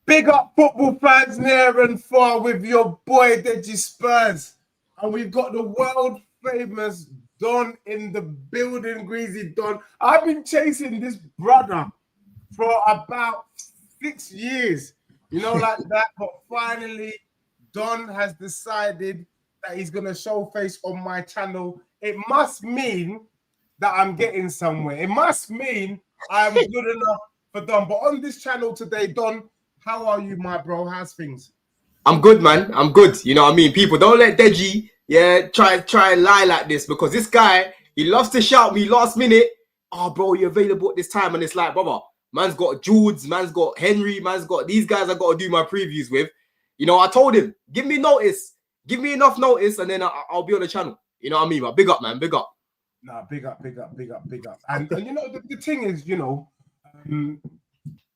Big up football fans near and far with your boy Deji Spurs. And we've got the world famous Don in the building, Greasy Don. I've been chasing this brother for about 6 years, you know, like that. But finally, Don has decided that he's going to show face on my channel. It must mean that I'm getting somewhere. It must mean I'm good enough for Don. But on this channel today, Don, how are you, my bro? How's things? I'm good, man. I'm good. You know what I mean? People, don't let Deji, try and lie like this, because this guy, he loves to shout me last minute, oh, bro, you're available at this time. And it's like, brother, man's got Judes, man's got Henry, man's got these guys I got to do my previews with. You know, I told him, give me notice. Give me enough notice, and then I'll be on the channel. You know what I mean? But big up, man. Big up. Nah, big up. And you know, the thing is, you know,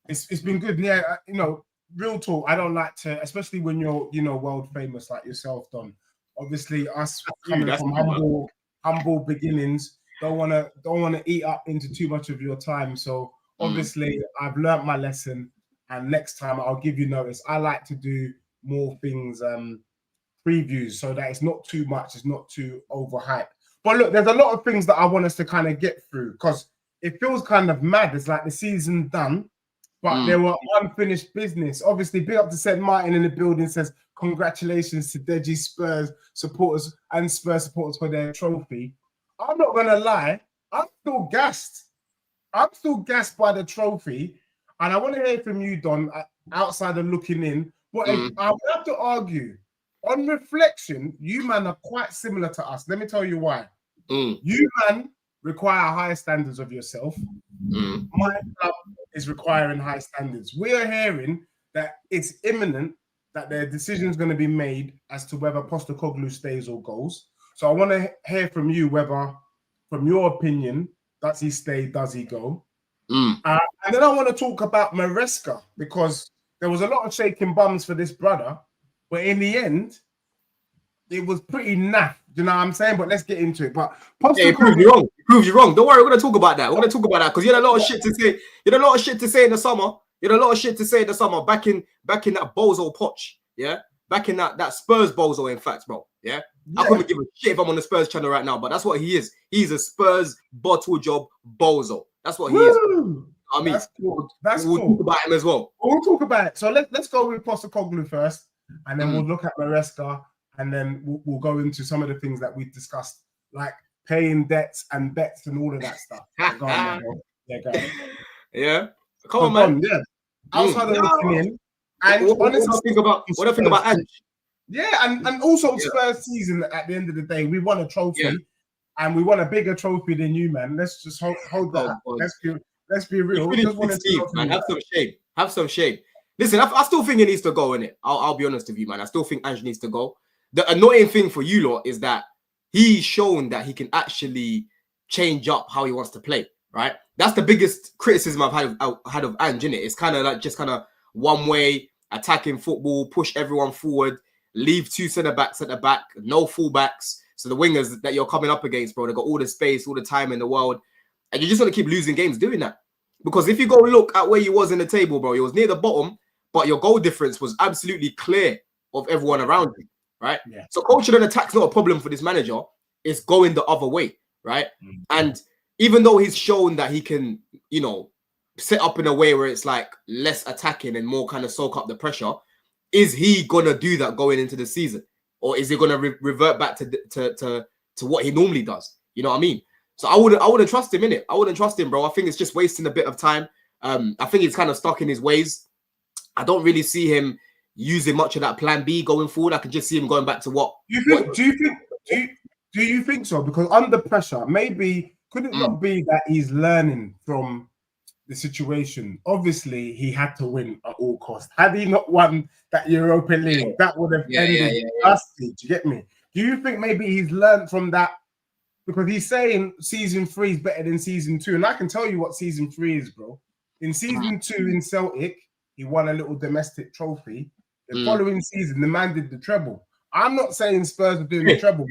it's been good. Yeah, you know, real talk. I don't like to, especially when you're, you know, world famous like yourself, Don. Obviously, us coming from humble beginnings, don't want to eat up into too much of your time. So obviously, I've learnt my lesson, and next time I'll give you notice. I like to do more things, previews, so that it's not too much, it's not too overhyped. But look, there's a lot of things that I want us to kind of get through, because it feels kind of mad. It's like the season done, but there were unfinished business. Obviously, big up to St. Martin in the building, says congratulations to Deji Spurs supporters and Spurs supporters for their trophy. I'm not gonna lie, I'm still gassed. I'm still gassed by the trophy, and I want to hear from you, Don, outside of looking in. But I would have to argue, on reflection, you man are quite similar to us. Let me tell you why. You man require higher standards of yourself. My club is requiring high standards. We are hearing that it's imminent that their decision is going to be made as to whether Postecoglou stays or goes. So I want to hear from you whether, from your opinion, does he stay, does he go? And then I want to talk about Maresca, because there was a lot of shaking bums for this brother, but in the end, it was pretty naff. You know what I'm saying? But let's get into it. But it proves you wrong. It proves you wrong. Don't worry, we're gonna talk about that. We're gonna talk about that, because you had a lot of shit to say. You had a lot of shit to say in the summer. You had a lot of shit to say in the summer. Back in that bozo Poch. Yeah. Back in that Spurs bozo, in fact, bro. Yeah. I couldn't give a shit if I'm on the Spurs channel right now, but that's what he is. He's a Spurs bottle job bozo. That's what he is. I mean, we'll talk about him as well. We'll talk about it. So let's go with Postecoglou first, and then we'll look at Maresca, and then we'll go into some of the things that we discussed, like paying debts and bets and all of that stuff. Go on, yeah. Come on, man. Yeah. Outside of looking in, and what do you think about Ange? Yeah, and also Spurs season. At the end of the day, we won a trophy, and we won a bigger trophy than you, man. Let's just hold that. Let's be real. Man, have some shame. Listen, I still think he needs to go in it. I'll be honest with you, man. I still think Ange needs to go. The annoying thing for you lot is that he's shown that he can actually change up how he wants to play, right? That's the biggest criticism I've had of Ange, innit? It's kind of like just kind of one way attacking football, push everyone forward, leave two centre-backs at the back, no full-backs. So the wingers that you're coming up against, bro, they got all the space, all the time in the world. And you're just going to keep losing games doing that. Because if you go look at where you was in the table, bro, you was near the bottom, but your goal difference was absolutely clear of everyone around you, right? Yeah. So coaching and attack's not a problem for this manager. It's going the other way, right? And even though he's shown that he can, you know, set up in a way where it's like less attacking and more kind of soak up the pressure, is he going to do that going into the season? Or is he going to revert back to what he normally does? You know what I mean? So I wouldn't trust him in it. I wouldn't trust him, bro. I think it's just wasting a bit of time. I think he's kind of stuck in his ways. I don't really see him using much of that plan B going forward. I can just see him going back to what. Do you think so? Because under pressure, maybe could it not be that he's learning from the situation? Obviously, he had to win at all costs. Had he not won that Europa League, that would have ended dusty. Do you get me? Do you think maybe he's learned from that? Because he's saying season 3 is better than season 2. And I can tell you what season 3 is, bro. In season 2 in Celtic, he won a little domestic trophy. The following season, the man did the treble. I'm not saying Spurs are doing the treble.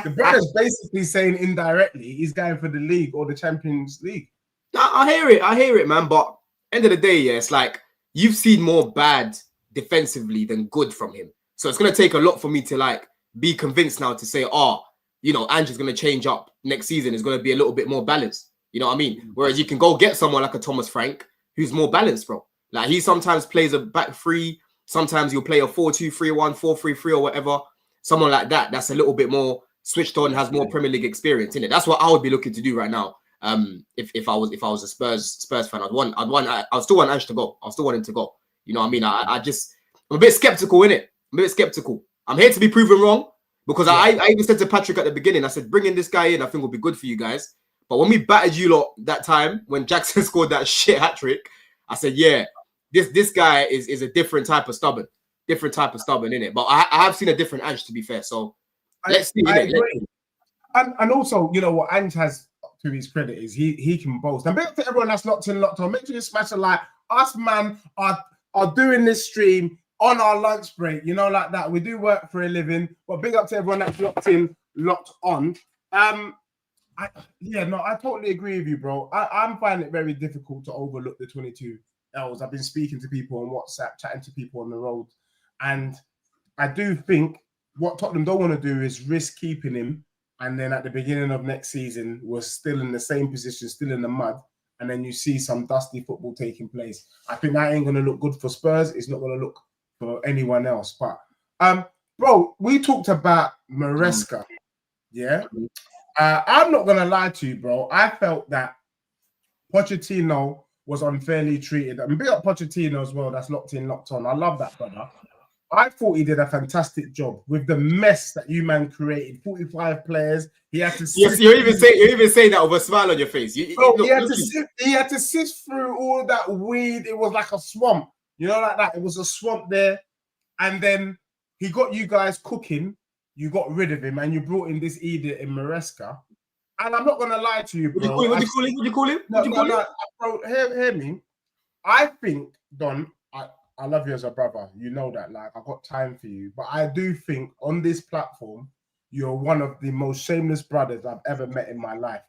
The brother's basically saying indirectly he's going for the league or the Champions League. I hear it, man. But end of the day, yeah, it's like you've seen more bad defensively than good from him. So it's going to take a lot for me to like be convinced now to say, oh, you know, Ange is going to change up next season. It's going to be a little bit more balanced. You know what I mean? Whereas you can go get someone like a Thomas Frank who's more balanced, bro. Like he sometimes plays a back three. Sometimes you'll play a 4-2-3-1, 4-3-3 or whatever. Someone like that, that's a little bit more switched on, has more Premier League experience in it. That's what I would be looking to do right now. If I was a Spurs fan, I'd still want Ange to go. I still want him to go. You know what I mean? I'm a bit skeptical in it. I'm a bit skeptical. I'm here to be proven wrong because I even said to Patrick at the beginning, I said, bringing this guy in, I think will be good for you guys. But when we battered you lot that time, when Jackson scored that shit hat trick, I said, yeah, this guy is a different type of stubborn in it. But I have seen a different Ange, to be fair. So let's see. I agree. And also, you know what Ange has to his credit is he can boast. And big up to everyone that's locked on. Make sure you smash a like. Us, man, are doing this stream on our lunch break, you know, like that. We do work for a living. But big up to everyone that's locked on. I totally agree with you, bro. I'm finding it very difficult to overlook the 22 L's. I've been speaking to people on WhatsApp, chatting to people on the road. And I do think what Tottenham don't want to do is risk keeping him. And then at the beginning of next season, we're still in the same position, still in the mud. And then you see some dusty football taking place. I think that ain't going to look good for Spurs. It's not going to look for anyone else. But, bro, we talked about Maresca. Yeah. I'm not going to lie to you, bro. I felt that Pochettino was unfairly treated. And big up Pochettino as well. That's locked on. I love that, brother. I thought he did a fantastic job with the mess that you man created. 45 players. He had to. Yes, you're even saying that with a smile on your face. He had to sift through all that weed. It was like a swamp, you know, like that. It was a swamp there, and then he got you guys cooking. You got rid of him, and you brought in this idiot in Maresca. And I'm not gonna lie to you, bro. What do you call him? No, bro. Hear me. I think, Don. I love you as a brother. You know that. Like, I got time for you. But I do think on this platform, you're one of the most shameless brothers I've ever met in my life.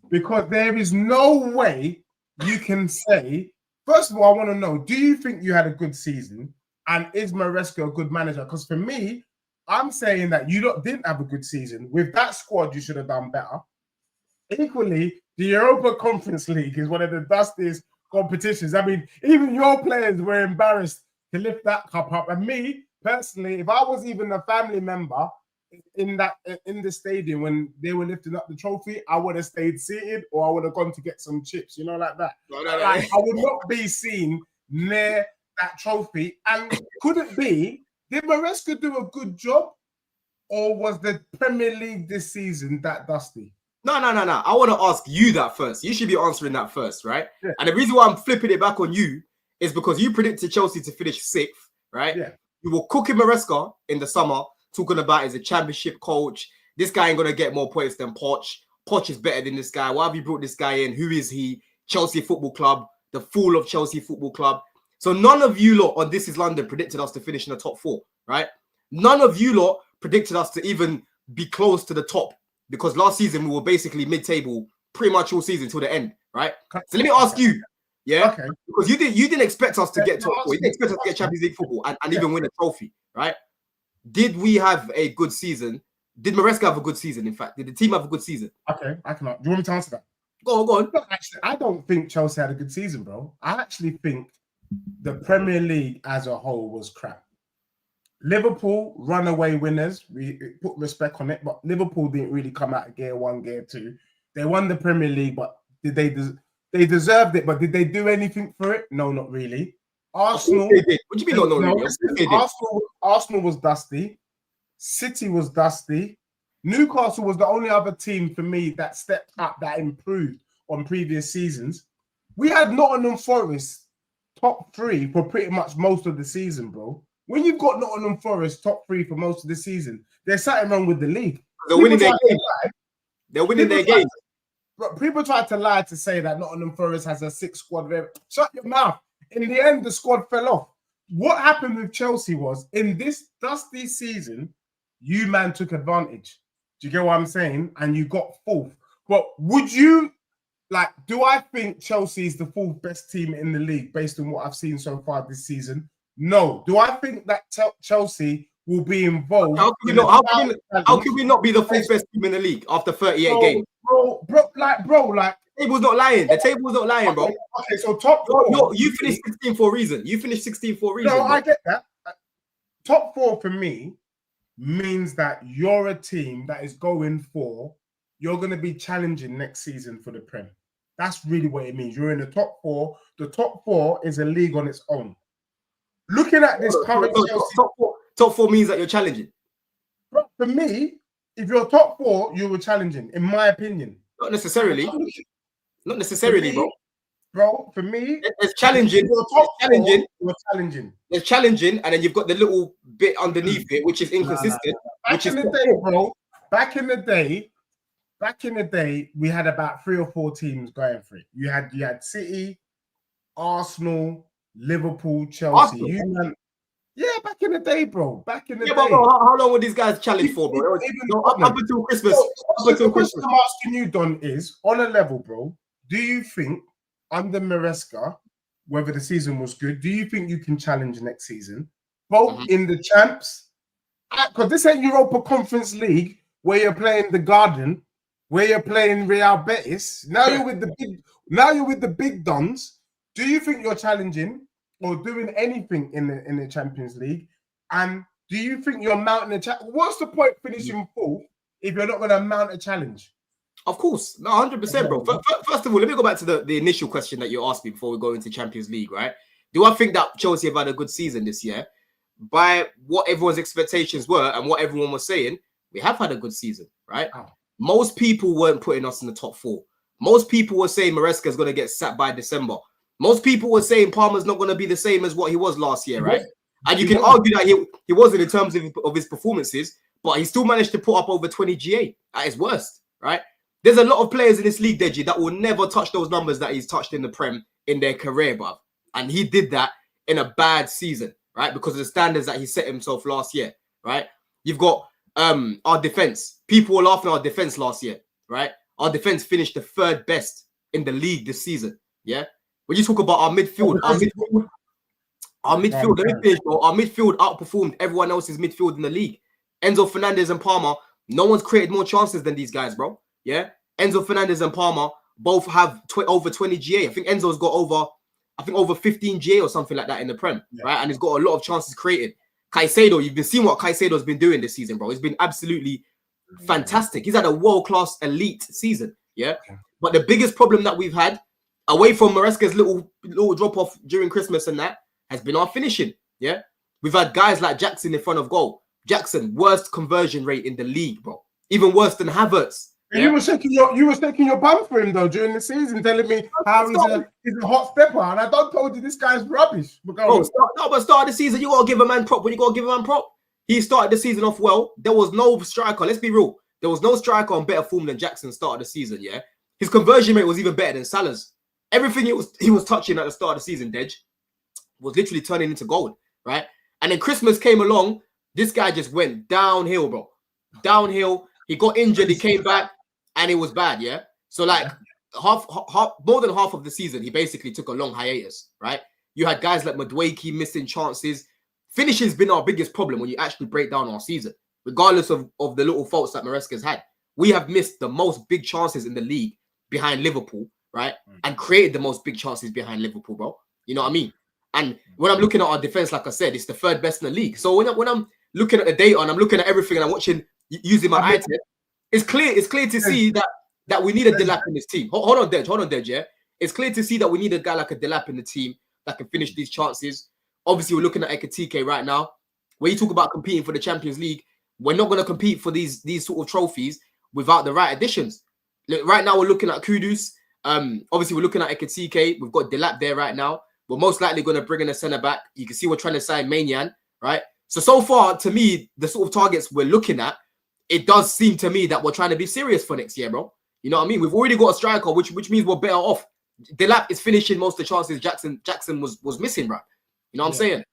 Because there is no way you can say, first of all, I want to know, do you think you had a good season? And is Maresca a good manager? Because for me, I'm saying that you didn't have a good season. With that squad, you should have done better. Equally, the Europa Conference League is one of the dustiest competitions. I mean, even your players were embarrassed to lift that cup up. And me, personally, if I was even a family member in the stadium when they were lifting up the trophy, I would have stayed seated or I would have gone to get some chips, you know, like that. No. Like, I would not be seen near that trophy. And could it be, did Maresca do a good job or was the Premier League this season that dusty? No. I want to ask you that first. You should be answering that first, right? Yeah. And the reason why I'm flipping it back on you is because you predicted Chelsea to finish 6th, right? Yeah. You were cooking Maresca in the summer, talking about as a championship coach. This guy ain't going to get more points than Poch. Poch is better than this guy. Why have you brought this guy in? Who is he? Chelsea Football Club, the fool of Chelsea Football Club. So none of you lot on This Is London predicted us to finish in the top 4, right? None of you lot predicted us to even be close to the top. Because last season we were basically mid-table pretty much all season till the end, right? So let me ask you, because you didn't expect us to get top 4. You didn't expect us to get Champions League football and even win a trophy, right? Did we have a good season? Did Maresca have a good season? In fact, did the team have a good season? Okay, I cannot. Do you want me to answer that? Go on. No, actually, I don't think Chelsea had a good season, bro. I actually think the Premier League as a whole was crap. Liverpool, runaway winners. We put respect on it, but Liverpool didn't really come out of gear 1, gear 2. They won the Premier League, but did they deserved it? But did they do anything for it? No, not really. Arsenal. What do you mean? No. Arsenal was dusty. City was dusty. Newcastle was the only other team for me that stepped up, that improved on previous seasons. We had Nottingham Forest top 3 for pretty much most of the season, bro. When you've got Nottingham Forest top 3 for most of the season, there's something wrong with the league. They're winning their game. They're winning their game. People try to lie to say that Nottingham Forest has a 6 squad. Shut your mouth. In the end, the squad fell off. What happened with Chelsea was, in this dusty season, you man took advantage. Do you get what I'm saying? And you got 4th. But would you like, do I think Chelsea is the fourth best team in the league based on what I've seen so far this season? No. Do I think that Chelsea will be involved? How can we not? How can we not be the fourth best team in the league after 38 games? Bro, like The table's not lying. The table's not lying, bro. Okay, so top four. You finished 16 for a reason. You finished 16 for a reason. No, bro. I get that. Top four for me means that you're a team that is going for. You're going to be challenging next season for the Prem. That's really what it means. You're in the top four. The top four is a league on its own. Looking at this current Chelsea, top four means that you're challenging. For me, if you're top four, you were challenging, in my opinion. Not necessarily. Not necessarily, bro. Bro, for me, there's challenging. You're challenging. You're challenging. There's challenging, and then you've got the little bit underneath it, which is inconsistent. Back in the day, bro. Back in the day, we had about 3 or 4 teams going for it. You had City, Arsenal, Liverpool, Chelsea. Yeah, back in the day, bro. Back in the day. But bro, how long would these guys challenge for, bro? Up until Christmas. The question I'm asking you, Don, is on a level, bro. Do you think under Maresca, whether the season was good, do you think you can challenge next season, both in the champs? Because this ain't Europa Conference League where you're playing the Garden, where you're playing Real Betis. Now you're with the big dons. Do you think you're challenging or doing anything in the Champions League? And do you think you're mounting a challenge? What's the point finishing fourth if you're not going to mount a challenge? Of course, no, 100%, bro. First of all, let me go back to the initial question that you asked me before we go into Champions League, right? Do I think that Chelsea have had a good season this year? By what everyone's expectations were and what everyone was saying, we have had a good season, right? Oh. Most people weren't putting us in the top 4. Most people were saying Maresca is going to get sacked by December. Most people were saying Palmer's not going to be the same as what he was last year, right? And you can argue that he wasn't in terms of his performances, but he still managed to put up over 20 GA at his worst, right? There's a lot of players in this league, Deji, that will never touch those numbers that he's touched in the Prem in their career, bruv. And he did that in a bad season, right? Because of the standards that he set himself last year, right? You've got our defense. People were laughing at our defense last year, right? Our defense finished the 3rd best in the league this season, yeah? When you talk about our midfield, let me finish, bro. Our midfield outperformed everyone else's midfield in the league. Enzo Fernandez and Palmer, no one's created more chances than these guys, bro. Yeah, Enzo Fernandez and Palmer both have over 20 GA. I think Enzo's got over 15 GA or something like that in the Prem, right? And he's got a lot of chances created. Caicedo, you've been seeing what Caicedo's been doing this season, bro. He's been absolutely fantastic. He's had a world-class elite season, yeah? But the biggest problem that we've had, away from Maresca's little drop-off during Christmas and that, has been our finishing, yeah? We've had guys like Jackson in front of goal. Jackson, worst conversion rate in the league, bro. Even worse than Havertz. Yeah? You were shaking your bum for him though during the season, telling me how he's a hot stepper, and I told you this guy's rubbish. But start of the season, you gotta give a man prop. When you gotta give a man prop, he started the season off well. There was no striker. Let's be real. There was no striker on better form than Jackson started the season. Yeah, his conversion rate was even better than Salah's. Everything he was touching at the start of the season, Dej, was literally turning into gold, right? And then Christmas came along. This guy just went downhill, bro. Downhill. He got injured. He came back. And it was bad, yeah? So, like, more than half of the season, he basically took a long hiatus, right? You had guys like Madueke missing chances. Finishing's been our biggest problem when you actually break down our season, regardless of the little faults that Maresca's had. We have missed the most big chances in the league behind Liverpool, right? And created the most big chances behind Liverpool, bro. You know what I mean? And when I'm looking at our defense, like I said, it's the 3rd best in the league. So when I'm looking at the data and I'm looking at everything and I'm watching, using my eye test, it's clear to see that we need a Delap in this team. Hold on, Dej, yeah? It's clear to see that we need a guy like a Delap in the team that can finish these chances. Obviously, we're looking at Ekatike right now. When you talk about competing for the Champions League, we're not going to compete for these sort of trophies without the right additions. Look, right now, we're looking at Kudus. Obviously, we're looking at Ekatike. We've got Delap there right now. We're most likely going to bring in a centre-back. You can see we're trying to sign Maignan, right? So far, to me, the sort of targets we're looking at, it does seem to me that we're trying to be serious for next year, bro. You know what I mean? We've already got a striker, which means we're better off. Delap is finishing most of the chances Jackson was missing, bro. You know what I'm saying?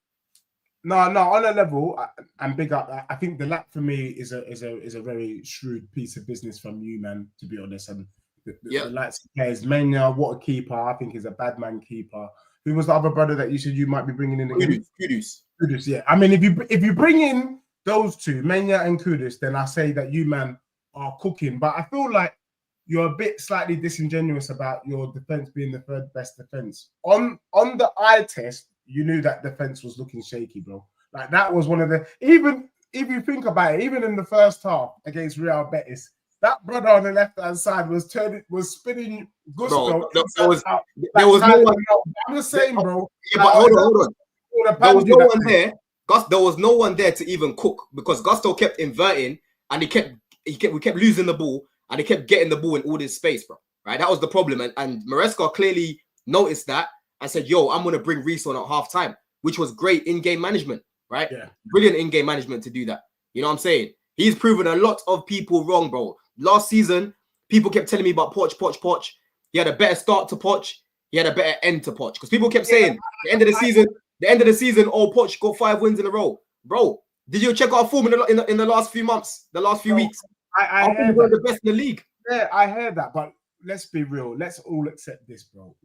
No, on a level, and big up. I think Delap for me is a very shrewd piece of business from you, man. To be honest, and the likes of players. Mania, what a keeper. I think he's a bad man keeper. Who was the other brother that you said you might be bringing in again? Kudus, yeah. I mean, if you bring in those two, Mania and Kudus, then I say that you, man, are cooking. But I feel like you're a bit slightly disingenuous about your defense being the third best defense. On the eye test, you knew that defense was looking shaky, bro. Like that was one of the, even if you think about it, even in the first half against Real Betis, that brother on the left-hand side was spinning Gusto. There was no one. I'm just saying, bro. Yeah, but hold on. There was no one there. There was no one there to even cook because Gusto kept inverting and we kept losing the ball and he kept getting the ball in all this space, bro. Right, that was the problem, and Maresca clearly noticed that and said, "Yo, I'm gonna bring Reece on at halftime," which was great in-game management, right? Yeah, brilliant in-game management to do that. You know what I'm saying? He's proven a lot of people wrong, bro. Last season, people kept telling me about Poch. He had a better start to Poch. He had a better end to Poch because people kept saying the end of the season, oh, Poch got 5 wins in a row, bro. Did you check our form in the last few months, the last few weeks? I heard we're the best in the league. Yeah, I heard that, but let's be real. Let's all accept this, bro.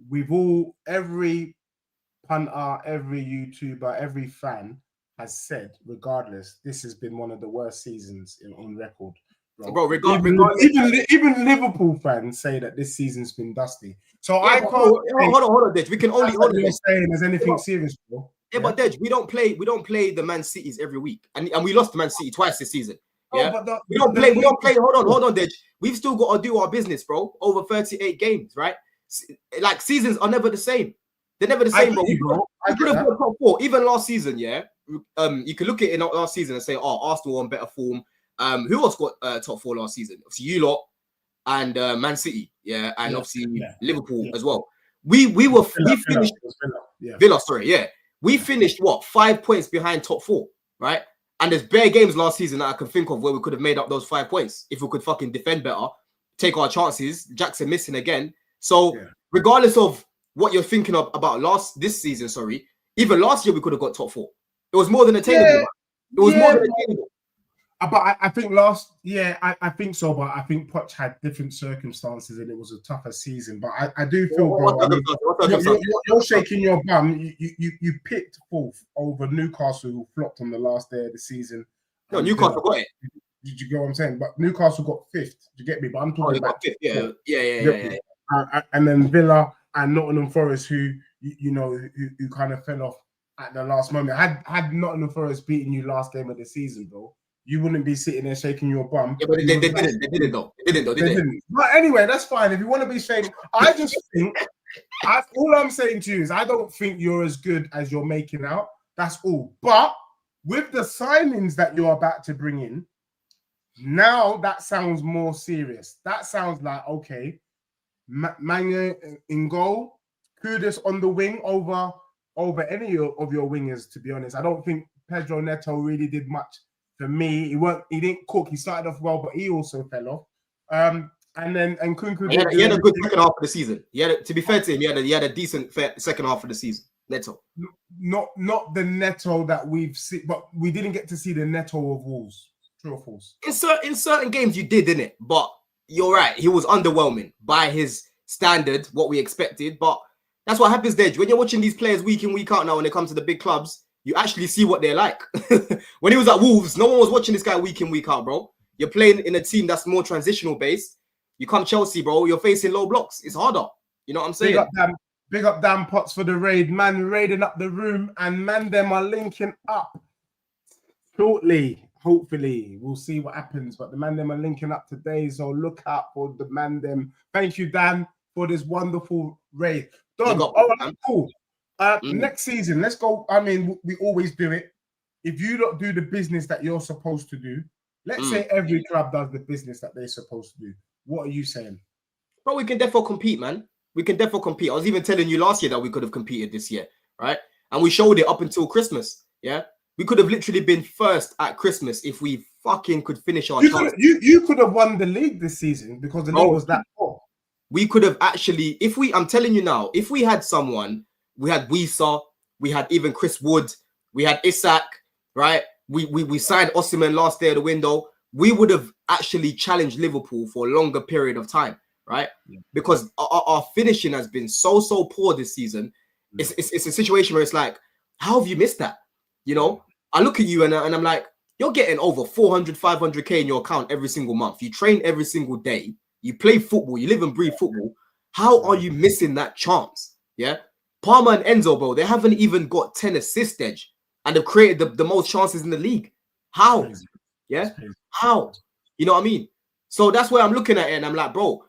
Every punter, every YouTuber, every fan has said, regardless, this has been one of the worst seasons on record. Bro, even Liverpool fans say that this season's been dusty. So yeah, I can't. Hold on, Dej. We can only hold on. You're saying there's anything serious, bro. Yeah, but Dej, we don't play the Man Cities every week, and we lost to Man City twice this season. Yeah, we don't play. Hold on, Dej. We've still got to do our business, bro. Over 38 games, right? Like seasons are never the same. They're never the same, bro. We could have got top 4 even last season. Yeah, you could look at it in last season and say, oh, Arsenal on better form. Who else got top 4 last season? Obviously, you lot and Man City, and obviously Liverpool as well. We finished Villa. We finished 5 points behind top 4, right? And there's bare games last season that I can think of where we could have made up those 5 points if we could fucking defend better, take our chances. Jackson missing again. So regardless of what you're thinking of about this season, even last year we could have got top 4. It was more than attainable. It was more than attainable. But I think I think so. But I think Poch had different circumstances and it was a tougher season. But I do feel, bro, you're shaking your bum. You picked 4th over Newcastle, who flopped on the last day of the season. No, Newcastle got it. Did you get what I'm saying? But Newcastle got 5th. Did you get me? But I'm talking about 5th. Yeah. And then Villa and Nottingham Forest, who who kind of fell off at the last moment. Had Nottingham Forest beaten you last game of the season, bro, you wouldn't be sitting there shaking your bum. Yeah, but they didn't though. They didn't. But anyway, that's fine. If you want to be saying, I just think, all I'm saying to you is I don't think you're as good as you're making out. That's all. But with the signings that you're about to bring in, now that sounds more serious. That sounds like, okay, Manga in goal, Kudus on the wing over any of your wingers, to be honest. I don't think Pedro Neto really did much. For me, he didn't cook. He started off well, but he also fell off. And Kunku. He had a good second half of the season. To be fair to him, he had a decent second half of the season. Neto. Not the Neto that we've seen, but we didn't get to see the Neto of Wolves. True or false? In certain games you did, didn't it? But you're right. He was underwhelming by his standard, what we expected. But that's what happens, Dej. When you're watching these players week in, week out now, when they come to the big clubs, you actually see what they're like. When he was at Wolves, no one was watching this guy week in, week out, bro. You're playing in a team that's more transitional based. You come Chelsea, bro, you're facing low blocks. It's harder. You know what I'm saying? Big up Dan Potts for the raid. Man raiding up the room, and man them are linking up shortly. Hopefully, we'll see what happens. But the man them are linking up today, so look out for the man them. Thank you, Dan, for this wonderful raid. Don, cool. Next season, let's go. I mean, we always do it. If you don't do the business that you're supposed to do, let's say every club does the business that they're supposed to do. What are you saying? Bro, we can definitely compete, man. We can definitely compete. I was even telling you last year that we could have competed this year, right? And we showed it up until Christmas, yeah? We could have literally been first at Christmas if we fucking could finish our chance. You could have won the league this season because the league was that poor. We could have actually, I'm telling you now, if we had someone, we had Wisa, we had even Chris Wood, we had Isak, right? We signed Osimhen last day of the window. We would have actually challenged Liverpool for a longer period of time, right? Because our finishing has been so poor this season. It's a situation where it's like, how have you missed that? You know, I look at you and I'm like, you're getting over 400, 500K in your account every single month. You train every single day. You play football. You live and breathe football. How are you missing that chance? Yeah. Palmer and Enzo, bro, they haven't even got 10 assist edge and they've created the most chances in the league. How? Yeah. How? You know what I mean? So that's where I'm looking at it and I'm like, bro,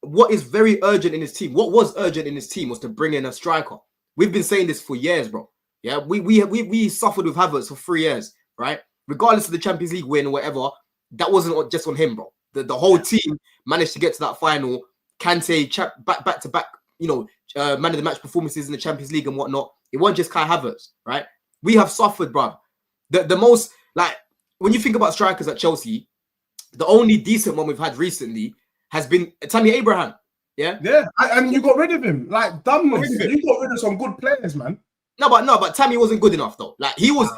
what is very urgent in his team? What was urgent in his team was to bring in a striker. We've been saying this for years, bro. Yeah, we suffered with Havertz for 3 years, right? Regardless of the Champions League win or whatever, that wasn't just on him, bro. The whole team managed to get to that final. Kante back to back, you know, man of the match performances in the Champions League and whatnot. It wasn't just Kai Havertz, right? We have suffered, bro. The most, like, when you think about strikers at Chelsea, the only decent one we've had recently has been Tammy Abraham. Yeah, and you got rid of him like dumbness. You got rid of some good players, man. No, but Tammy wasn't good enough though. Like he was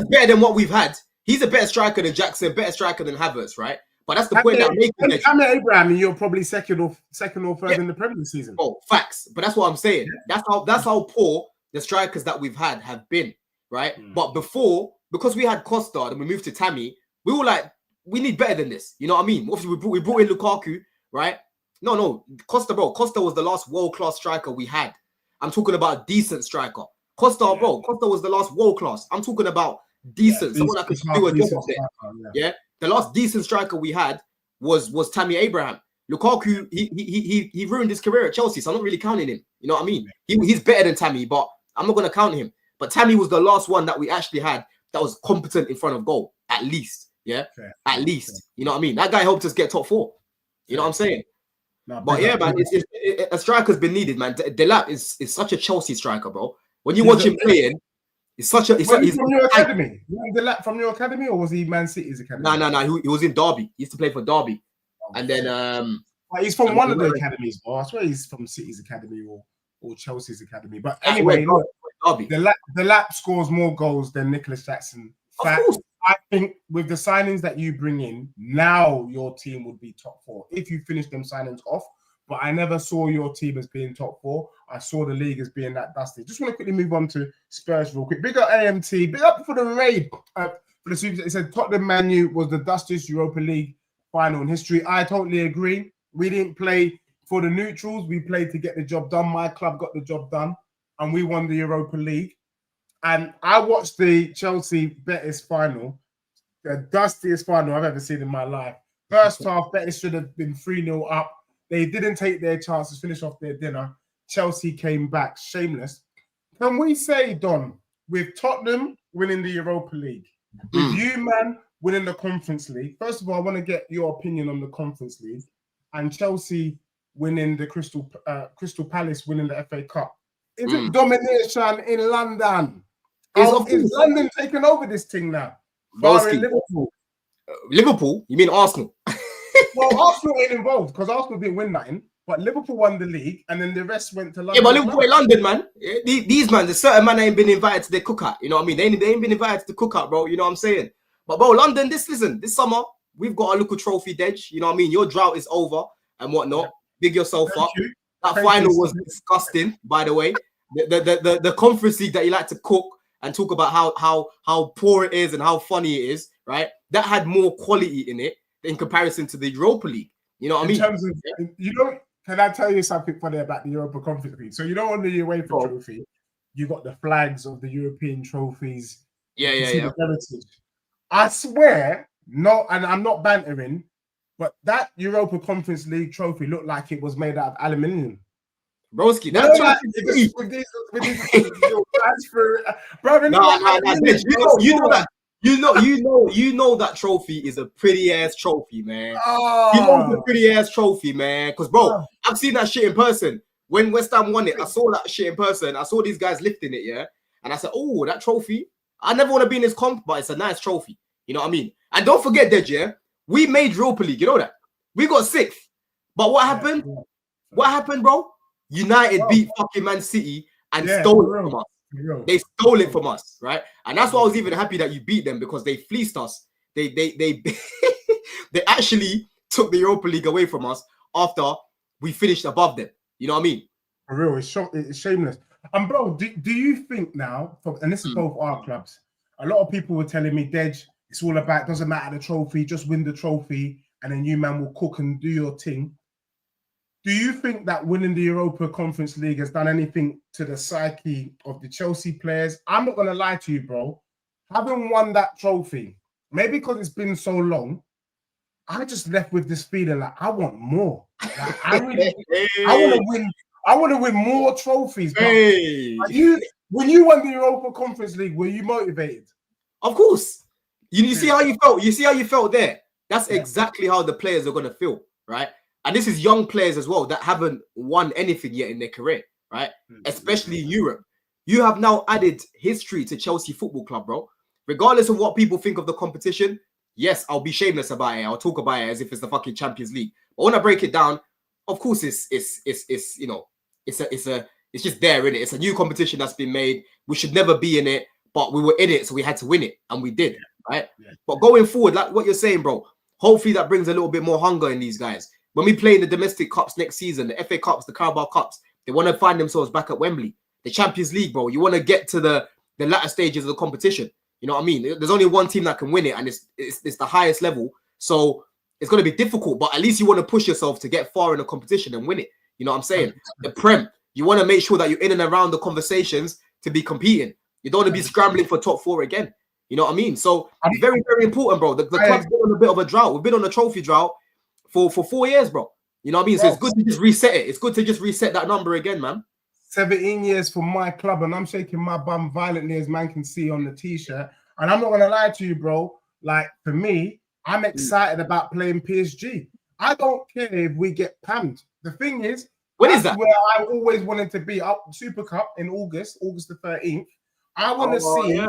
better than what we've had. He's a better striker than Jackson, better striker than Havertz, right? But that's the point that I'm making. Tammy Abraham, you're probably second or third in the Premier League season. Oh, facts. But that's what I'm saying. That's how poor the strikers that we've had have been, right? But before, because we had Costa and we moved to Tammy, we were like, we need better than this. You know what I mean? Obviously, we brought in Lukaku, right? No, Costa, bro. Costa was the last world-class striker we had. I'm talking about decent striker. Costa, bro. Costa was the last world-class. I'm talking about decent. Someone that could do a job up there. Yeah. The last decent striker we had was Tammy Abraham. Lukaku, he ruined his career at Chelsea, so I'm not really counting him. You know what I mean? He's better than Tammy, but I'm not going to count him. But Tammy was the last one that we actually had that was competent in front of goal, at least. Yeah, at least. You know what I mean? That guy helped us get top 4. You know what I'm saying? No, but yeah, man, a striker's been needed, man. Delap is such a Chelsea striker, bro. When you watch him playing, it's such a. He's from your academy. Delap from your academy, or was he Man City's academy? No. He was in Derby. He used to play for Derby, and then he's from one of the academies, bro. I swear he's from City's academy or Chelsea's academy. But anyway, look, Delap scores more goals than Nicholas Jackson. I think with the signings that you bring in, now your team would be top 4 if you finish them signings off. But I never saw your team as being top 4. I saw the league as being that dusty. Just want to quickly move on to Spurs real quick. Big up AMT. Big up for the raid. For the Super. It said Tottenham Man U was the dustiest Europa League final in history. I totally agree. We didn't play for the neutrals. We played to get the job done. My club got the job done, and we won the Europa League. And I watched the Chelsea Betis final, the dustiest final I've ever seen in my life. First half, Betis should have been 3-0 up. They didn't take their chances, finish off their dinner. Chelsea came back shameless. Can we say, Don, with Tottenham winning the Europa League, with you, man, winning the Conference League, first of all, I want to get your opinion on the Conference League, and Chelsea winning the Crystal Palace winning the FA Cup. Is it domination in London? Is London taking over this thing now? Barring Liverpool. Liverpool? You mean Arsenal? Well, Arsenal ain't involved because Arsenal didn't win nothing. But Liverpool won the league, and then the rest went to London. Yeah, but Liverpool in London, man. These man, there's certain man ain't been invited to their cookout. You know what I mean? They ain't been invited to the cookout, bro. You know what I'm saying? But bro, London, this summer we've got a little trophy edge. You know what I mean? Your drought is over and whatnot. Big yourself up. That final was disgusting, by the way. The Conference League that you like to cook and talk about how poor it is and how funny it is, right? That had more quality in it in comparison to the Europa League. You know what I mean? In terms of, can I tell you something funny about the Europa Conference League? So on the UEFA trophy, you got the flags of the European trophies. Yeah. The heritage. I swear, and I'm not bantering, but that Europa Conference League trophy looked like it was made out of aluminium. Broski, you know that trophy is a pretty ass trophy, man. You know it's a pretty ass trophy, man. Because bro, I've seen that shit in person. When West Ham won it, I saw that shit in person. I saw these guys lifting it, yeah. And I said, oh, that trophy. I never want to be in this comp, but it's a nice trophy. You know what I mean? And don't forget that, yeah, we made Europa League. You know that? We got 6th. But what happened? What happened, bro? United beat fucking Man City and stole it from us. They stole it from us, right? And that's why I was even happy that you beat them, because they fleeced us. They they actually took the Europa League away from us after we finished above them. You know what I mean? For real, it's shameless. And bro, do you think now, and this is both our clubs, a lot of people were telling me, Dej, it's all about, doesn't matter the trophy, just win the trophy, and then you man will cook and do your thing. Do you think that winning the Europa Conference League has done anything to the psyche of the Chelsea players? I'm not going to lie to you, bro. Having won that trophy, maybe because it's been so long, I just left with this feeling like I want more. Like, I want to win. I want to win more trophies. Hey. When you won the Europa Conference League, were you motivated? Of course. You see how you felt. You see how you felt there. That's exactly how the players are going to feel, right? And this is young players as well that haven't won anything yet in their career, right? Especially in Europe. You have now added history to Chelsea Football Club, bro. Regardless of what people think of the competition, yes, I'll be shameless about it. I'll talk about it as if it's the fucking Champions League. But when I break it down, of course, it's you know, it's just there, innit? It's a new competition that's been made. We should never be in it, but we were in it, so we had to win it, and we did, right? Yeah. But going forward, like what you're saying, bro, hopefully that brings a little bit more hunger in these guys. When we play in the domestic cups next season, the FA Cups, the Carabao Cups, they want to find themselves back at Wembley. The Champions League, bro, you want to get to the latter stages of the competition. You know what I mean? There's only one team that can win it, and it's the highest level. So it's going to be difficult, but at least you want to push yourself to get far in the competition and win it. You know what I'm saying? The Prem, you want to make sure that you're in and around the conversations to be competing. You don't want to be scrambling for top four again. You know what I mean? So it's very, very important, bro. The club's been on a bit of a drought. We've been on a trophy drought for 4 years, bro. You know what I mean? So it's good to just reset it. It's good to just reset that number again, man. 17 years for my club, and I'm shaking my bum violently, as man can see on the t-shirt. And I'm not going to lie to you, bro. Like, for me, I'm excited about playing PSG. I don't care if we get pammed. The thing is, when is that? Where I always wanted to be, up Super Cup in August the 13th. I want to see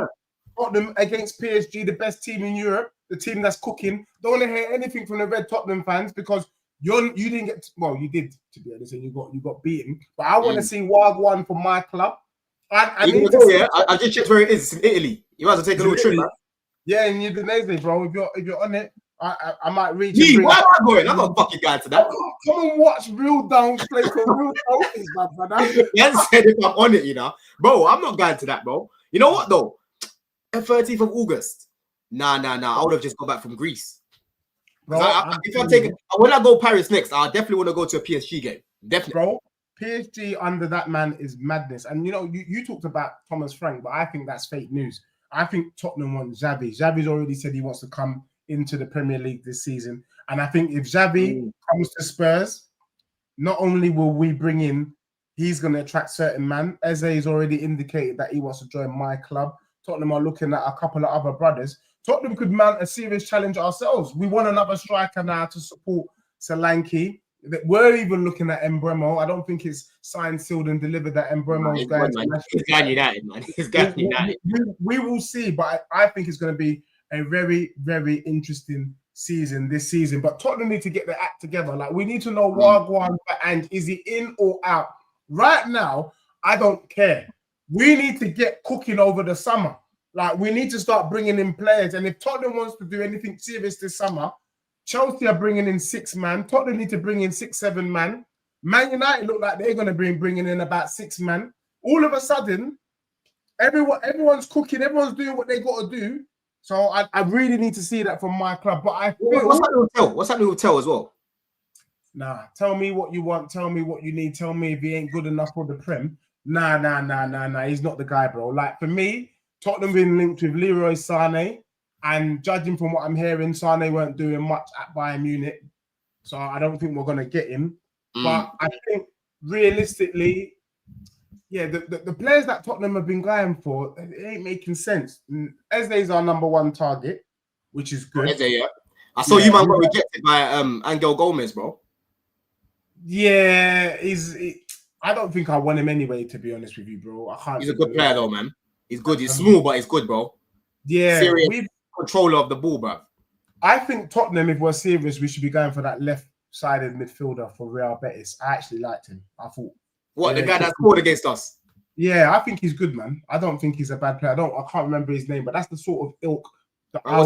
Tottenham against PSG, the best team in Europe, the team that's cooking. Don't want to hear anything from the Red Tottenham fans because you didn't get, well, you did, to be honest, and you got beaten. But I want to see Wagwan for my club. I just checked where it is. It's in Italy. You might as well take a little trip, man. Yeah, in Udinese, bro. If you're on it, I might reach. Why am I going? I'm not fucking guy to that. Come and watch real downs play for real trophies, man. Yes, said if I'm on it, you know, bro. I'm not going to that, bro. You know what though? 13th of August. Nah. I would have just got back from Greece. Bro, when I go Paris next, I definitely want to go to a PSG game. Definitely, bro. PSG under that man is madness. And you know, you talked about Thomas Frank, but I think that's fake news. I think Tottenham want Xavi. Xavi's already said he wants to come into the Premier League this season. And I think if Xavi comes to Spurs, not only will we bring in, he's going to attract certain man. Eze has already indicated that he wants to join my club. Tottenham are looking at a couple of other brothers. Tottenham could mount a serious challenge ourselves. We want another striker now to support Solanke. We're even looking at Mbeumo. I don't think it's signed, sealed, and delivered that Mbeumo is going to. He's going United, man. He's going United. We will see, but I think it's going to be a very, very interesting season this season. But Tottenham need to get their act together. Like, we need to know Wagwan and is he in or out? Right now, I don't care. We need to get cooking over the summer. Like, we need to start bringing in players. And if Tottenham wants to do anything serious this summer, Chelsea are bringing in 6 man. Tottenham need to bring in 6-7 man. Man United look like they're going to be bringing in about 6 man. All of a sudden, everyone's cooking. Everyone's doing what they got to do. So I really need to see that from my club. But I feel... What's happening with Tell as well? Nah, tell me what you want. Tell me what you need. Tell me if he ain't good enough for the Prem. Nah. He's not the guy, bro. Like, for me, Tottenham been linked with Leroy Sané. And judging from what I'm hearing, Sané weren't doing much at Bayern Munich. So I don't think we're going to get him. But I think realistically, yeah, the players that Tottenham have been going for, it ain't making sense. Eze's our number 1 target, which is good. Eze, yeah. I saw you man got rejected by Angel Gomez, bro. Yeah, I don't think I want him anyway, to be honest with you, bro. I can't. He's a good player though, man. He's good. He's small, but he's good, bro. Yeah, serious controller of the ball, bro. I think Tottenham, if we're serious, we should be going for that left-sided midfielder for Real Betis. I actually liked him. I thought. What, the guy that scored against us? Yeah, I think he's good, man. I don't think he's a bad player. I can't remember his name, but that's the sort of ilk.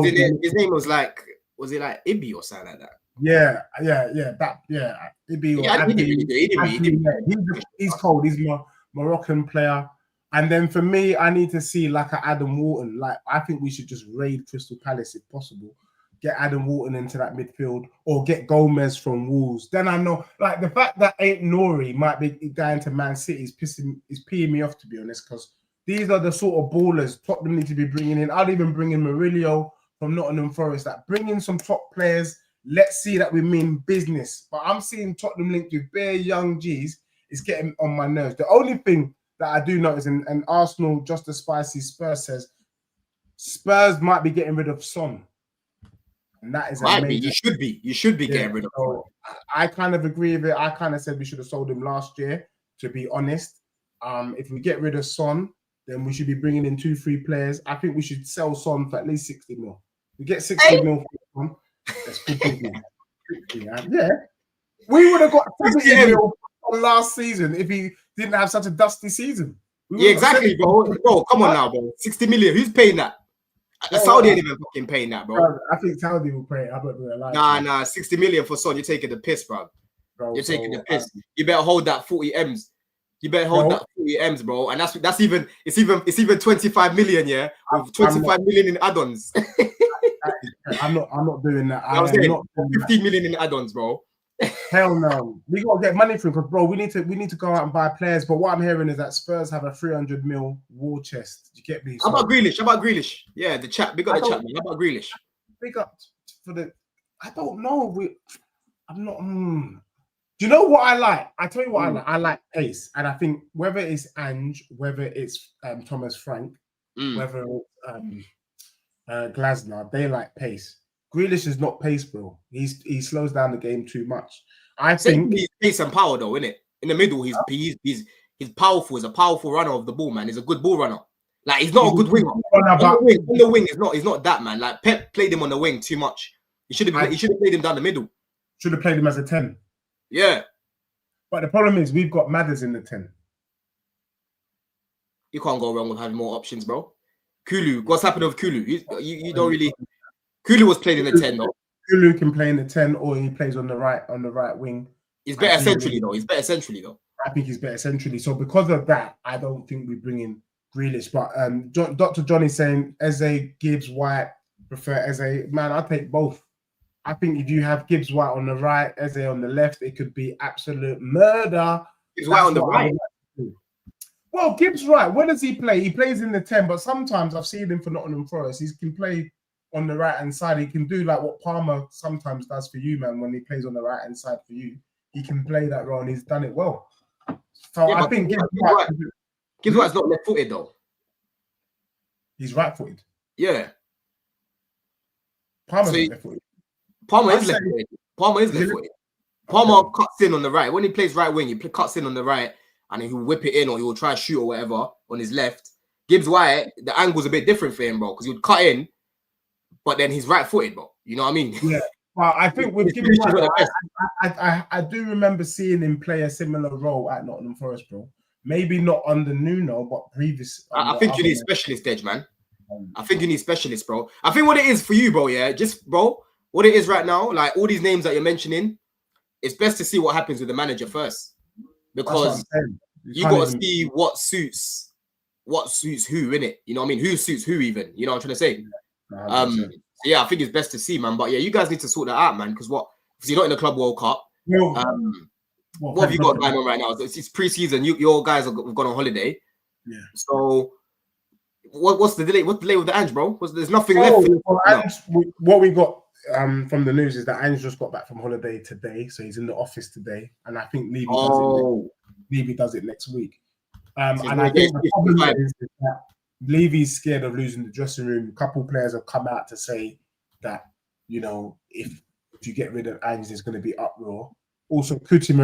His name was like, was it like Ibi or something like that? Yeah. It'd be Yeah, he didn't really do it. He didn't he's cold. He's a Moroccan player. And then for me, I need to see like an Adam Wharton. Like I think we should just raid Crystal Palace if possible. Get Adam Wharton into that midfield or get Gomez from Wolves. Then I know, like the fact that Ain't Nori might be going to Man City is peeing me off, to be honest, because these are the sort of ballers Tottenham need to be bringing in. I'd even bring in Murillo from Nottingham Forest. Like bring in some top players. Let's see that we mean business. But I'm seeing Tottenham linked with bare young G's. It's getting on my nerves. The only thing that I do notice, and Arsenal, just as spicy Spurs says, Spurs might be getting rid of Son. And that is might amazing. be. You should be getting rid of him. I kind of agree with it. I kind of said we should have sold him last year, to be honest. If we get rid of Son, then we should be bringing in 2-3 players. I think we should sell Son for at least 60 mil. We get 60 mil for Son. That's good business. Yeah. We would have got 60 mil last season if he didn't have such a dusty season. Yeah, exactly, bro. Bro, come on now, bro. 60 million. Who's paying that? Saudi ain't even fucking paying that, bro. I think Saudi will pay it. I'm not gonna lie. Nah. 60 million for Son. You're taking the piss, bro. You're taking the piss. You better hold that 40 M's. You better hold that 40 M's, bro. And that's even 25 million, yeah, with 25 million in add-ons. I'm not doing that. I'm saying 15 million in add-ons, bro. Hell no. We gotta get money for him because, bro, we need to go out and buy players. But what I'm hearing is that Spurs have a 300 mil war chest. Do you get me? How about Grealish? Yeah, the chat. Big up the chat, man. How about Grealish? Big up for the. I don't know. I'm not. Do you know what I like? I tell you what I like. I like pace, and I think whether it's Ange, whether it's Thomas Frank, whether it's Glasner, they like pace. Grealish is not pace, bro. He slows down the game too much. I think he's pace and power, though, isn't it? In the middle, he's powerful. He's a powerful runner of the ball, man. He's a good ball runner. Like he's not a good winger. On the wing, he's not that, man. Like Pep played him on the wing too much. He should have played him down the middle. Should have played him as a 10. Yeah. But the problem is we've got Madders in the 10. You can't go wrong with having more options, bro. Kulu, what's happened with Kulu? You don't really. Kulu was playing in the 10, though. Kulu can play in the 10, or he plays on the right wing. He's better centrally, though. I think he's better centrally. So because of that, I don't think we bring in Grealish. But Dr. Johnny's saying Eze, Gibbs, White, prefer Eze. Man, I'll take both. I think if you have Gibbs White on the right, Eze on the left, it could be absolute murder. Gibbs White on the right. Well, Gibbs White, where does he play? He plays in the 10, but sometimes I've seen him for Nottingham Forest. He can play on the right hand side. He can do like what Palmer sometimes does for you, man. When he plays on the right hand side for you, he can play that role, and he's done it well. So I think Gibbs White's not left-footed though. He's right-footed. Yeah. Palmer's not left-footed. Palmer is left-footed. Palmer cuts in on the right. When he plays right wing, he cuts in on the right, and he'll whip it in, or he'll try to shoot or whatever on his left. Gibbs White, the angle's a bit different for him, bro, because he would cut in, but then he's right-footed, bro. You know what I mean? Yeah. Well, I think with Gibbs White, I do remember seeing him play a similar role at Nottingham Forest, bro. Maybe not under Nuno, but previous. I think you need specialist edge, man. I think you need specialists, bro. I think what it is for you, bro, yeah, what it is right now, like all these names that you're mentioning, it's best to see what happens with the manager first, because you got to see what suits who, innit? You know what I mean? Who suits who, even? You know what I'm trying to say? Yeah, I think it's best to see, man. But yeah, you guys need to sort that out, man. Because you're not in the Club World Cup. What have you got going on right now? It's pre-season. Your guys have gone on holiday. Yeah. So what's the delay? What's the delay with the Ange, bro? There's nothing left. What we got from the news is that Ange just got back from holiday today, so he's in the office today, and I think Levy does it next week. And I think the problem is that Levy's scared of losing the dressing room. A couple players have come out to say that, you know, if you get rid of Ange, there's going to be uproar. Also, Cuti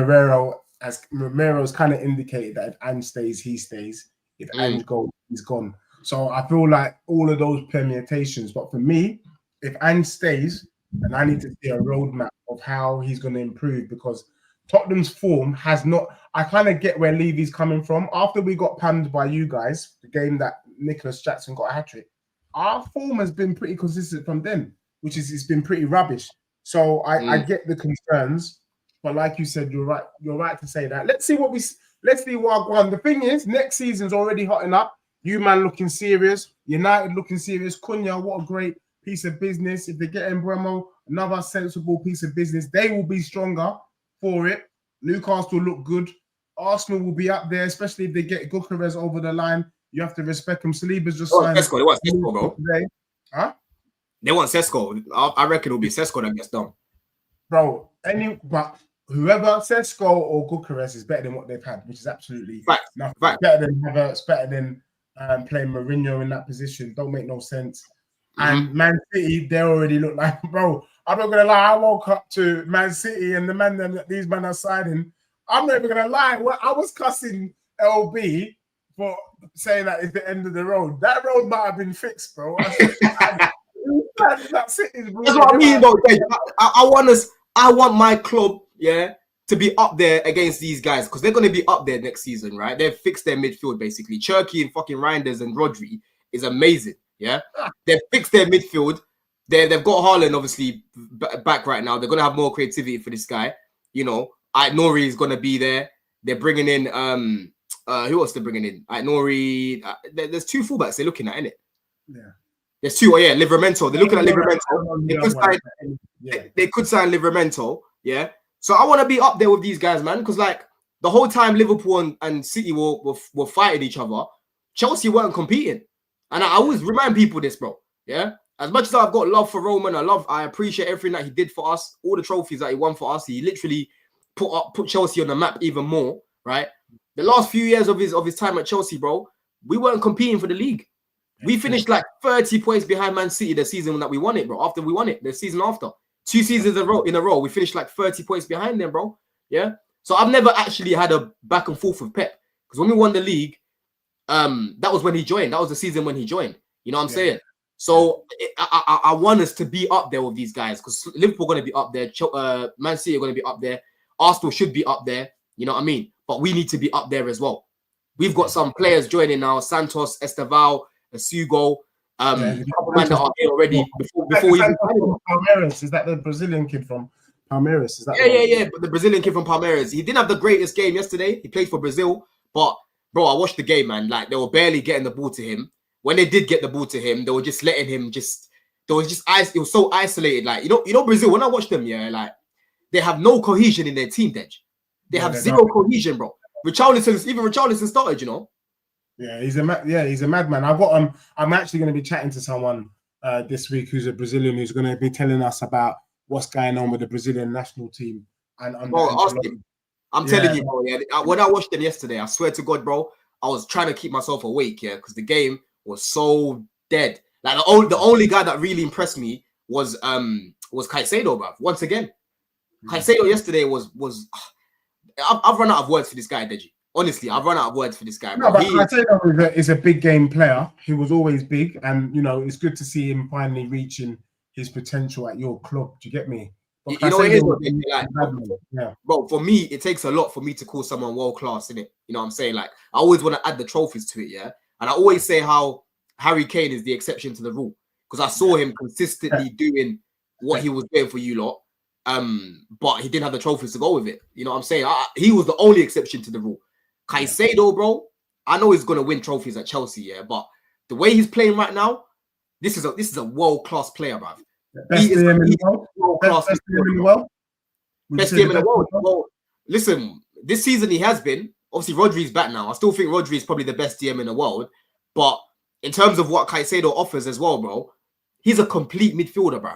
Morero's kind of indicated that if Ange stays, he stays. If Ange goes, he's gone. So I feel like all of those permutations. But for me, if Ange stays, then I need to see a roadmap of how he's going to improve, because Tottenham's form has not. I kind of get where Levy's coming from. After we got panned by you guys, the game that Nicholas Jackson got a hat-trick, our form has been pretty consistent from then, which is it's been pretty rubbish. So I get the concerns, but like you said, you're right. You're right to say that. Let's see what one. The thing is, next season's already hotting up. You man looking serious. United looking serious. Cunha, what a great piece of business. If they get Embremo, another sensible piece of business, they will be stronger for it. Newcastle look good. Arsenal will be up there, especially if they get Gyökeres over the line. You have to respect them. Saliba's just signed. Sesko. They want Sesko, bro. Today. Huh? They want Sesko. I reckon it'll be Sesko that gets done. Bro, but whoever Sesko or Gyökeres is better than what they've had, which is absolutely nothing. Better than Havertz, better than playing Mourinho in that position. Don't make no sense. And Man City, they already look like, bro, I'm not gonna lie. I woke up to Man City and the man that these men are signing. I'm not even gonna lie. I was cussing LB for saying that it's the end of the road. That road might have been fixed, bro. That's what I mean, though. I want my club, to be up there against these guys because they're going to be up there next season, right? They've fixed their midfield basically. Cherky and fucking Reinders and Rodri is amazing, yeah. They've fixed their midfield. They've got Haaland obviously back right now. They're going to have more creativity for this guy. You know, Nori is going to be there. They're bringing in who else? They're bringing in Nori. There's two fullbacks they're looking at, innit? Yeah. There's two. Oh yeah, Livramento. They're looking at Livramento. They could sign Livramento. Yeah. So I want to be up there with these guys, man, because like the whole time Liverpool and City were fighting each other, Chelsea weren't competing, and I always remind people this, bro. Yeah. As much as I've got love for Roman, I appreciate everything that he did for us, all the trophies that he won for us. He literally put Chelsea on the map even more, right? The last few years of his time at Chelsea, bro, we weren't competing for the league. We finished like 30 points behind Man City the season that we won it, bro. After we won it, the season after. 2 seasons in a row, we finished like 30 points behind them, bro. Yeah. So I've never actually had a back and forth with Pep. Because when we won the league, that was when he joined. That was the season when he joined. You know what I'm saying? So I want us to be up there with these guys because Liverpool are going to be up there. Man City are going to be up there. Arsenal should be up there. You know what I mean? But we need to be up there as well. We've got some players joining now. Santos, Esteval, Sugo. Man that are here already before we even Palmeiras. Is that the Brazilian kid from Palmeiras? Is that yeah. But the Brazilian kid from Palmeiras. He didn't have the greatest game yesterday. He played for Brazil, but bro, I watched the game, man. Like they were barely getting the ball to him. When they did get the ball to him, they were just letting him it was so isolated. Like you know Brazil. When I watch them, like they have no cohesion in their team. They have zero cohesion, bro. Richarlison started, you know. Yeah, he's a madman. I'm actually going to be chatting to someone this week who's a Brazilian who's going to be telling us about what's going on with the Brazilian national team. And ask him. I'm telling you, bro. Yeah, when I watched them yesterday, I swear to God, bro, I was trying to keep myself awake, because the game was so dead. Like the only guy that really impressed me was Caicedo, bro. Once again, Caicedo yesterday was. I've run out of words for this guy, Deji. Honestly, I've run out of words for this guy. No, but Caicedo is a big game player. He was always big, and it's good to see him finally reaching his potential at your club. Do you get me? But you know what it is, bro. For me, it takes a lot for me to call someone world class, innit? You know what I'm saying? Like, I always want to add the trophies to it, and I always say how Harry Kane is the exception to the rule because I saw him consistently doing what he was doing for you lot. But he didn't have the trophies to go with it. You know what I'm saying? He was the only exception to the rule. Caicedo, bro, I know he's gonna win trophies at Chelsea, but the way he's playing right now, this is a world-class player, bro. Best DM in the world. Best DM in the world. Well, listen, this season he has been. Obviously, Rodri's back now. I still think Rodri is probably the best DM in the world. But in terms of what Caicedo offers as well, bro, he's a complete midfielder, bro.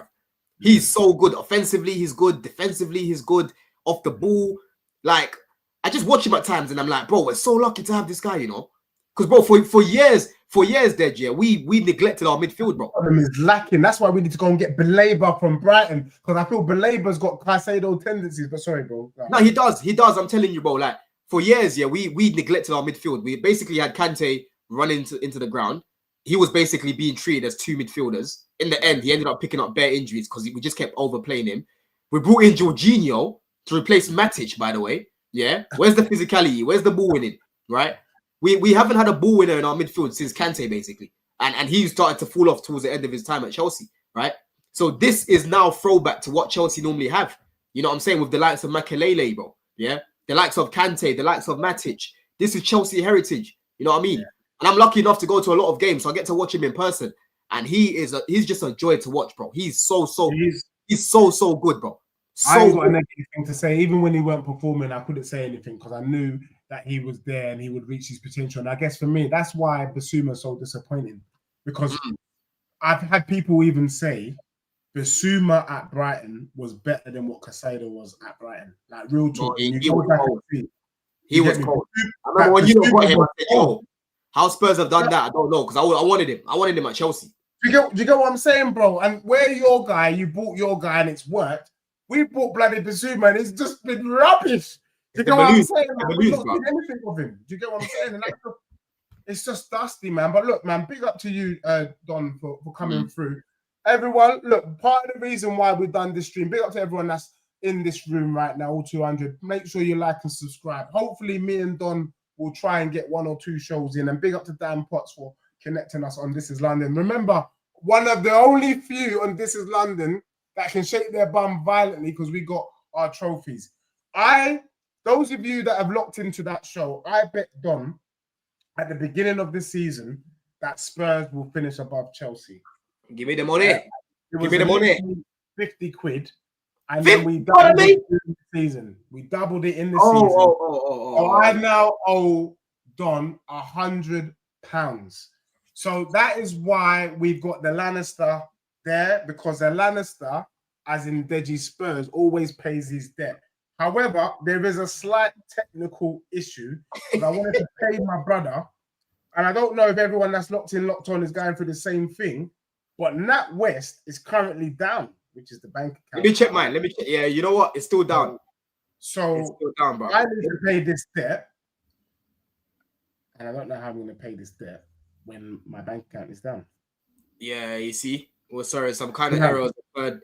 He's so good. Offensively, he's good. Defensively, he's good. Off the ball, like, I just watch him at times and I'm like, bro, we're so lucky to have this guy, Because, bro, for years, we neglected our midfield, bro. Is lacking. That's why we need to go and get Baleba from Brighton. Because I feel Baleba's got Caicedo tendencies. But sorry, bro. No, he does. I'm telling you, bro. Like, for years, we neglected our midfield. We basically had Kante running into the ground. He was basically being treated as two midfielders. In the end, he ended up picking up bare injuries because we just kept overplaying him. We brought in Jorginho to replace Matic, by the way. Yeah, where's the physicality? Where's the ball winning? Right? We haven't had a ball winner in our midfield since Kante, basically, and he started to fall off towards the end of his time at Chelsea, right? So this is now throwback to what Chelsea normally have. You know what I'm saying? With the likes of Makelele, bro. Yeah. The likes of Kante, the likes of Matic. This is Chelsea heritage. You know what I mean? Yeah. And I'm lucky enough to go to a lot of games, so I get to watch him in person. And he's just a joy to watch, bro. He's so good, bro. I ain't got a negative thing to say. Even when he weren't performing, I couldn't say anything because I knew that he was there and he would reach his potential. And I guess for me, that's why Basuma is so disappointing. Because I've had people even say Basuma at Brighton was better than what Casado was at Brighton. Like real talk. He was cold. I remember when you got him, I said, yo, how Spurs have done that, I don't know. Because I wanted him. I wanted him at Chelsea. Do you get what I'm saying, bro? And where your guy, you bought your guy and it's worked. We bought bloody Basuma and it's just been rubbish. Do you get what I'm saying? We've not seen anything of him. Do you get what I'm saying? And it's just dusty, man. But look, man, big up to you, Don, for coming through. Everyone, look, part of the reason why we've done this stream, big up to everyone that's in this room right now, all 200. Make sure you like and subscribe. Hopefully, me and Don will try and get 1 or 2 shows in. And big up to Dan Potts for connecting us on This Is London. Remember, one of the only few on This Is London that can shake their bum violently because we got our trophies. Those of you that have locked into that show, I bet Don at the beginning of the season that Spurs will finish above Chelsea. Give me the money. Give me the money. 50 quid. And then we doubled it in the season. We doubled it in the season. So I now owe Don £100. So that is why we've got the Lannister there, because the Lannister, as in Deji Spurs, always pays his debt. However, there is a slight technical issue. But I wanted to pay my brother, and I don't know if everyone that's locked on is going through the same thing, but NatWest is currently down, which is the bank account. Let me check mine. Yeah, you know what? It's still down. So it's still down, bro. I need to pay this debt, and I don't know how I'm going to pay this debt when my bank account is down. Yeah, you see? Well, sorry, some kind of errors. But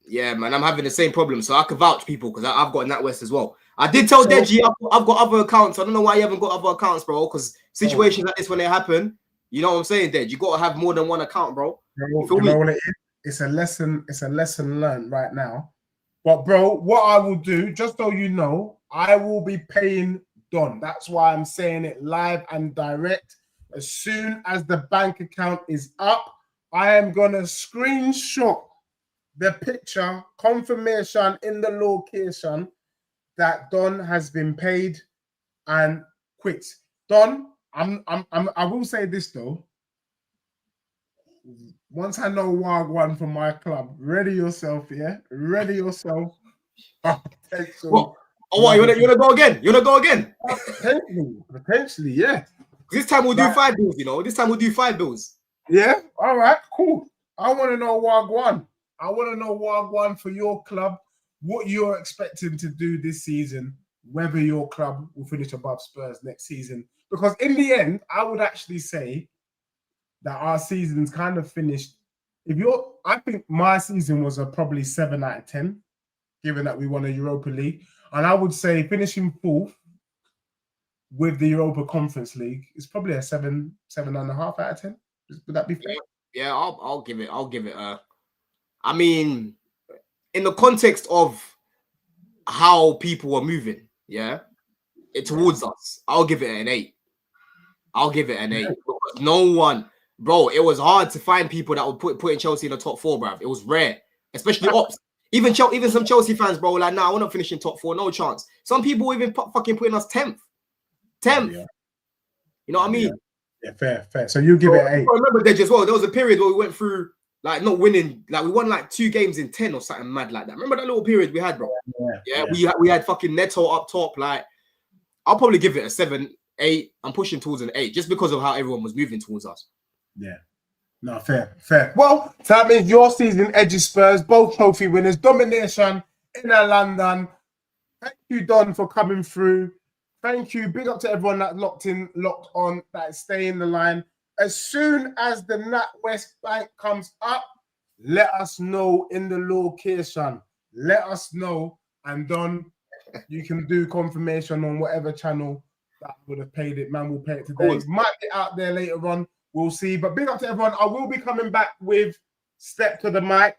yeah, man, I'm having the same problem. So I can vouch people because I've got NatWest as well. I did tell Deji I've got other accounts. I don't know why you haven't got other accounts, bro. Because situations like this, when they happen, you know what I'm saying, Dej? You got to have more than one account, bro. You know what it is? It's a lesson learned right now. But, bro, what I will do, just so you know, I will be paying Don. That's why I'm saying it live and direct. As soon as the bank account is up, I am going to screenshot the picture, confirmation in the location that Don has been paid and quit. Don, I will say this though. Once I know Wagwan from my club, ready yourself, yeah? Ready yourself. What? Oh, what? You wanna go again? You wanna go again? Potentially, yeah. This time we'll do 5 bills, you know. This time we'll do 5 bills. Yeah. All right. Cool. I want to know Wagwan. I want to know Wagwan for your club. What you're expecting to do this season. Whether your club will finish above Spurs next season. Because in the end, I would actually say that our season's kind of finished. I think my season was probably 7 out of 10, given that we won a Europa League. And I would say finishing 4th with the Europa Conference League is probably a 7.5 out of 10. Would that be fair? Yeah, I'll give it. I mean, in the context of how people are moving, towards us, I'll give it an 8. I'll give it an 8 because no one, bro. It was hard to find people that would put in Chelsea in the top 4, bruv. It was rare, especially ops. Even some Chelsea fans, bro, like, nah, we're not finishing top 4, no chance. Some people even fucking putting us 10th. You know what I mean? Yeah, fair. So you give it an 8. I remember that as well. There was a period where we went through like not winning, like we won like 2 games in 10 or something mad like that. Remember that little period we had, bro? Yeah. We had fucking Neto up top. Like, I'll probably give it a 7, 8. I'm pushing towards an 8 just because of how everyone was moving towards us. Yeah. No, fair. Well, so that means your season edges Spurs, both trophy winners, domination in London. Thank you, Don, for coming through. Thank you. Big up to everyone that locked on, that is staying the line. As soon as the NatWest Bank comes up, let us know in the location. Let us know. And Don, you can do confirmation on whatever channel that would have paid it. Man will pay it today. Might be out there later on. We'll see. But big up to everyone. I will be coming back with step to the mic,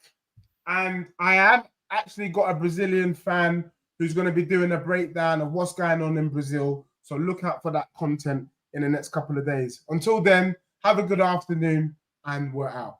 and I have actually got a Brazilian fan who's going to be doing a breakdown of what's going on in Brazil. So look out for that content in the next couple of days. Until then, have a good afternoon, and we're out.